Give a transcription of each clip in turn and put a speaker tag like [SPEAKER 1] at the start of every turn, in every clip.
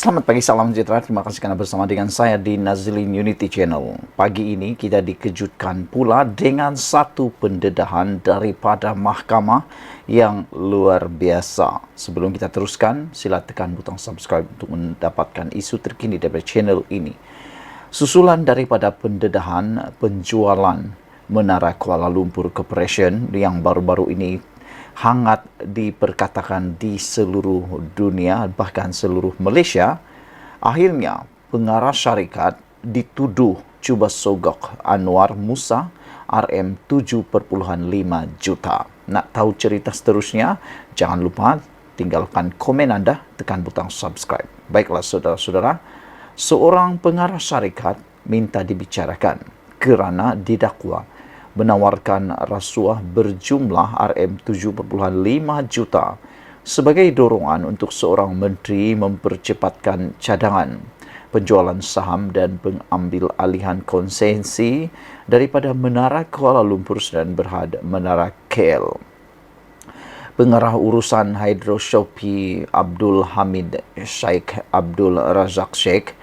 [SPEAKER 1] Selamat pagi, salam sejahtera. Terima kasih karena bersama dengan saya di Nazilin Unity Channel. Pagi ini kita dikejutkan pula dengan satu pendedahan daripada mahkamah yang luar biasa. Sebelum kita teruskan, sila tekan butang subscribe untuk mendapatkan isu terkini dari channel ini. Susulan daripada pendedahan penjualan Menara Kuala Lumpur Corporation yang baru-baru ini hangat diperkatakan di seluruh dunia, bahkan seluruh Malaysia, akhirnya pengarah syarikat dituduh cuba sogok Anwar Musa RM7.5 juta. Nak tahu cerita seterusnya? Jangan lupa tinggalkan komen anda, tekan butang subscribe. Baiklah saudara-saudara, seorang pengarah syarikat minta dibicarakan kerana didakwa menawarkan rasuah berjumlah RM7.5 juta sebagai dorongan untuk seorang menteri mempercepatkan cadangan penjualan saham dan pengambil alihan konsensi daripada Menara Kuala Lumpur dan Berhad Menara KL. Pengarah urusan Hydro Shopee Abdul Hamid Sheikh Abdul Razak Sheikh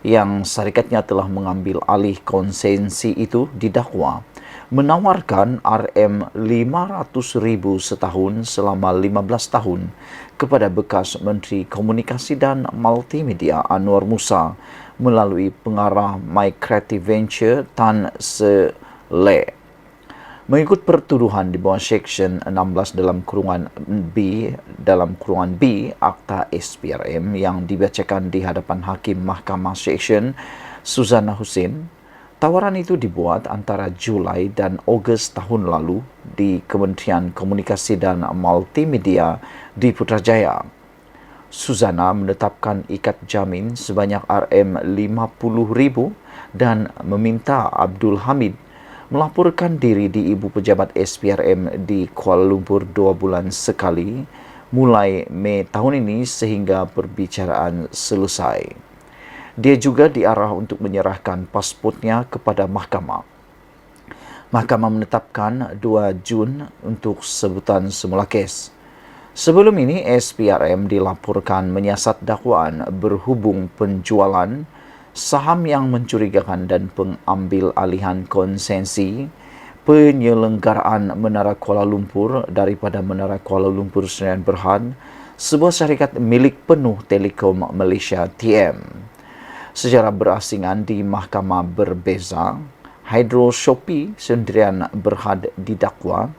[SPEAKER 1] yang syarikatnya telah mengambil alih konsensi itu didakwa menawarkan RM500,000 setahun selama 15 tahun kepada bekas Menteri Komunikasi dan Multimedia Anwar Musa melalui pengarah My Creative Venture Tan Se Le. Mengikut pertuduhan di bawah Seksyen 16 dalam kurungan B Akta SPRM yang dibacakan di hadapan Hakim Mahkamah Seksyen Suzana Hussein, tawaran itu dibuat antara Julai dan Ogos tahun lalu di Kementerian Komunikasi dan Multimedia di Putrajaya. Suzana menetapkan ikat jamin sebanyak RM50,000 dan meminta Abdul Hamid melaporkan diri di Ibu Pejabat SPRM di Kuala Lumpur 2 bulan sekali mulai Mei tahun ini sehingga perbicaraan selesai. Dia juga diarah untuk menyerahkan pasportnya kepada mahkamah. Mahkamah menetapkan 2 Jun untuk sebutan semula kes. Sebelum ini, SPRM dilaporkan menyiasat dakwaan berhubung penjualan saham yang mencurigakan dan pengambil alihan konsensi penyelenggaraan Menara Kuala Lumpur daripada Menara Kuala Lumpur dan Berhad, sebuah syarikat milik penuh Telekom Malaysia TM. Secara berasingan di mahkamah berbeza, Hydro Shopee sendirian Berhad didakwa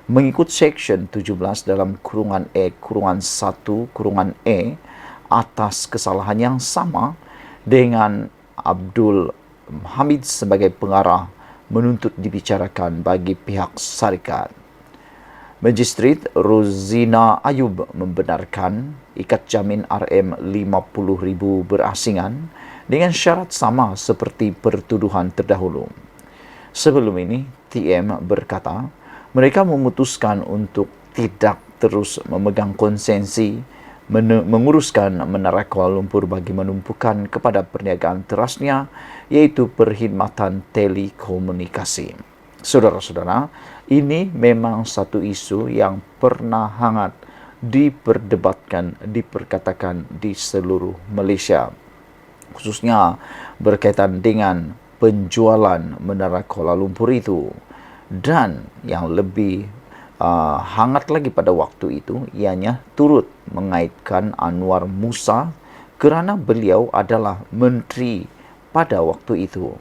[SPEAKER 1] mengikut Seksyen 17 dalam kurungan E atas kesalahan yang sama dengan Abdul Hamid sebagai pengarah menuntut dibicarakan bagi pihak syarikat. Magistrat Rozina Ayub membenarkan ikat jamin RM50,000 berasingan dengan syarat sama seperti pertuduhan terdahulu. Sebelum ini, TM berkata mereka memutuskan untuk tidak terus memegang konsensi menguruskan Menara Kuala Lumpur bagi menumpukan kepada perniagaan terasnya, iaitu perkhidmatan telekomunikasi. Saudara-saudara, ini memang satu isu yang pernah hangat diperdebatkan, diperkatakan di seluruh Malaysia, khususnya berkaitan dengan penjualan Menara Kuala Lumpur itu. Dan yang lebih hangat lagi pada waktu itu, ianya turut mengaitkan Anwar Musa kerana beliau adalah menteri pada waktu itu.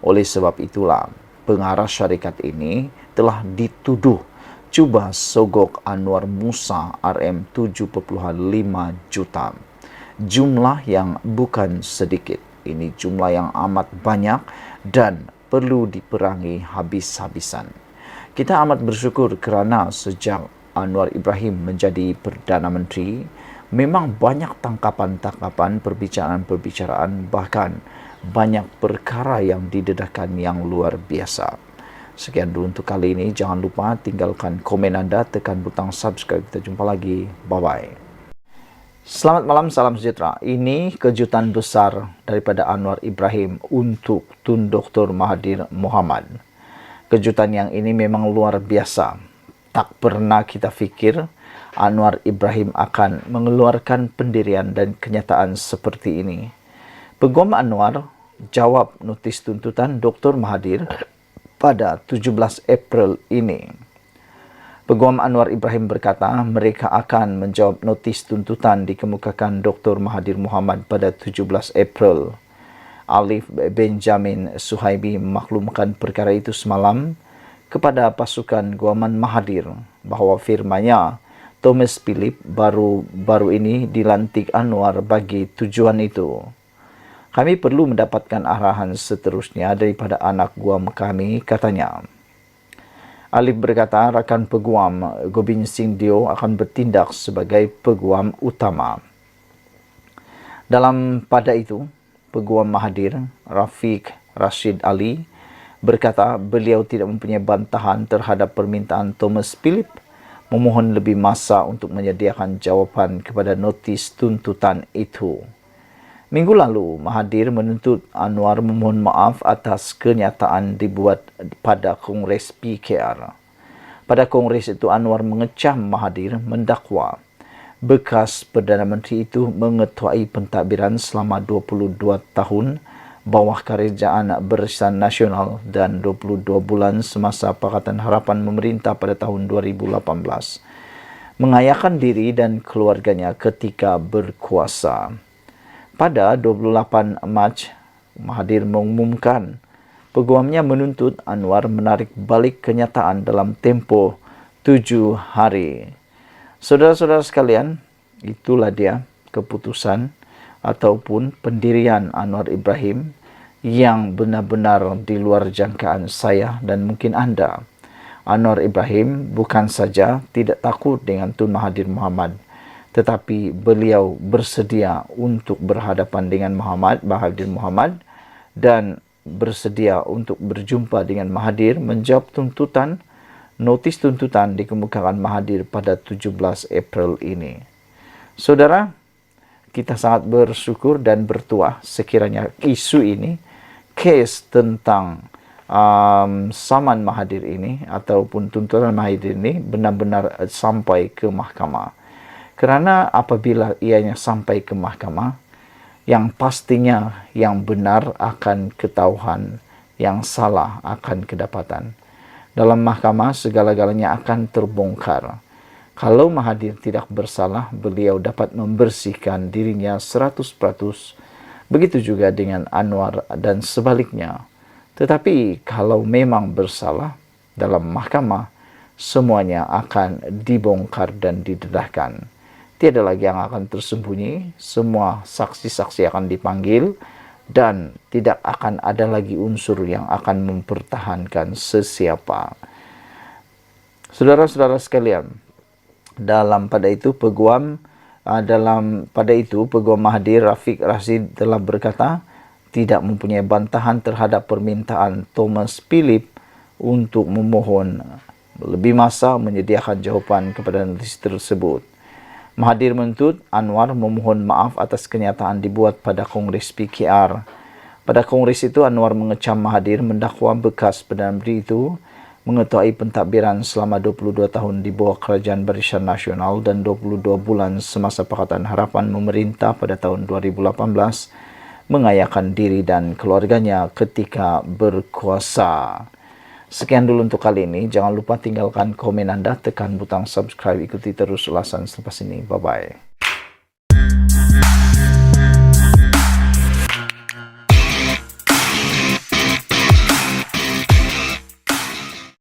[SPEAKER 1] Oleh sebab itulah, pengarah syarikat ini telah dituduh cuba sogok Anwar Musa RM7.5 juta. Jumlah yang bukan sedikit. Ini jumlah yang amat banyak dan perlu diperangi habis-habisan. Kita amat bersyukur kerana sejak Anwar Ibrahim menjadi Perdana Menteri, memang banyak tangkapan-tangkapan, perbicaraan-perbicaraan, bahkan banyak perkara yang didedahkan yang luar biasa. Sekian dulu untuk kali ini. Jangan lupa tinggalkan komen anda, tekan butang subscribe. Kita jumpa lagi. Bye-bye. Selamat malam, salam sejahtera. Ini kejutan besar daripada Anwar Ibrahim untuk Tun Dr. Mahathir Mohamad. Kejutan yang ini memang luar biasa. Tak pernah kita fikir Anwar Ibrahim akan mengeluarkan pendirian dan kenyataan seperti ini. Peguam Anwar jawab notis tuntutan Dr. Mahathir pada 17 April ini. Peguam Anwar Ibrahim berkata mereka akan menjawab notis tuntutan dikemukakan Dr. Mahathir Mohamad pada 17 April. Alif Benjamin Suhaibi memaklumkan perkara itu semalam kepada pasukan guaman Mahathir bahawa firmanya Thomas Philip baru ini dilantik Anwar bagi tujuan itu. Kami perlu mendapatkan arahan seterusnya daripada anak guam kami, katanya. Alif berkata rakan peguam Gobind Singh Dio akan bertindak sebagai peguam utama. Pada itu, peguam Mahathir, Rafiq Rashid Ali, berkata beliau tidak mempunyai bantahan terhadap permintaan Thomas Philip memohon lebih masa untuk menyediakan jawapan kepada notis tuntutan itu. Minggu lalu, Mahathir menuntut Anwar memohon maaf atas kenyataan dibuat pada Kongres PKR. Pada Kongres itu, Anwar mengecam Mahathir mendakwa bekas Perdana Menteri itu mengetuai pentadbiran selama 22 tahun bawah Kerajaan Barisan Nasional dan 22 bulan semasa Pakatan Harapan memerintah pada tahun 2018. Mengayakan diri dan keluarganya ketika berkuasa. Pada 28 Mac, Mahathir mengumumkan peguamnya menuntut Anwar menarik balik kenyataan dalam tempoh 7 hari. Saudara-saudara sekalian, itulah dia keputusan ataupun pendirian Anwar Ibrahim yang benar-benar di luar jangkaan saya dan mungkin anda. Anwar Ibrahim bukan saja tidak takut dengan Tun Mahathir Mohamad, tetapi beliau bersedia untuk berhadapan dengan Mahathir Mohamad dan bersedia untuk berjumpa dengan Mahathir menjawab tuntutan, notis tuntutan dikemukakan Mahathir pada 17 April ini. Saudara, kita sangat bersyukur dan bertuah sekiranya isu ini, kes tentang saman Mahathir ini ataupun tuntutan Mahathir ini benar-benar sampai ke mahkamah. Kerana apabila ianya sampai ke mahkamah, yang pastinya yang benar akan ketahuan, yang salah akan kedapatan. Dalam mahkamah segala-galanya akan terbongkar. Kalau Mahathir tidak bersalah, beliau dapat membersihkan dirinya 100%. Begitu juga dengan Anwar dan sebaliknya. Tetapi kalau memang bersalah, dalam mahkamah semuanya akan dibongkar dan didedahkan. Tiada lagi yang akan tersembunyi, semua saksi-saksi akan dipanggil dan tidak akan ada lagi unsur yang akan mempertahankan sesiapa. Saudara-saudara sekalian, pada itu peguam Mahathir, Rafiq Rashid telah berkata tidak mempunyai bantahan terhadap permintaan Thomas Philip untuk memohon lebih masa menyediakan jawapan kepada notis tersebut. Mahathir menuntut Anwar memohon maaf atas kenyataan dibuat pada Kongres PKR. Pada Kongres itu, Anwar mengecam Mahathir mendakwa bekas Perdana Menteri itu mengetuai pentadbiran selama 22 tahun di bawah Kerajaan Barisan Nasional dan 22 bulan semasa Pakatan Harapan memerintah pada tahun 2018, mengayakan diri dan keluarganya ketika berkuasa. Sekian dulu untuk kali ini. Jangan lupa tinggalkan komen anda, tekan butang subscribe, ikuti terus ulasan selepas ini. Bye-bye.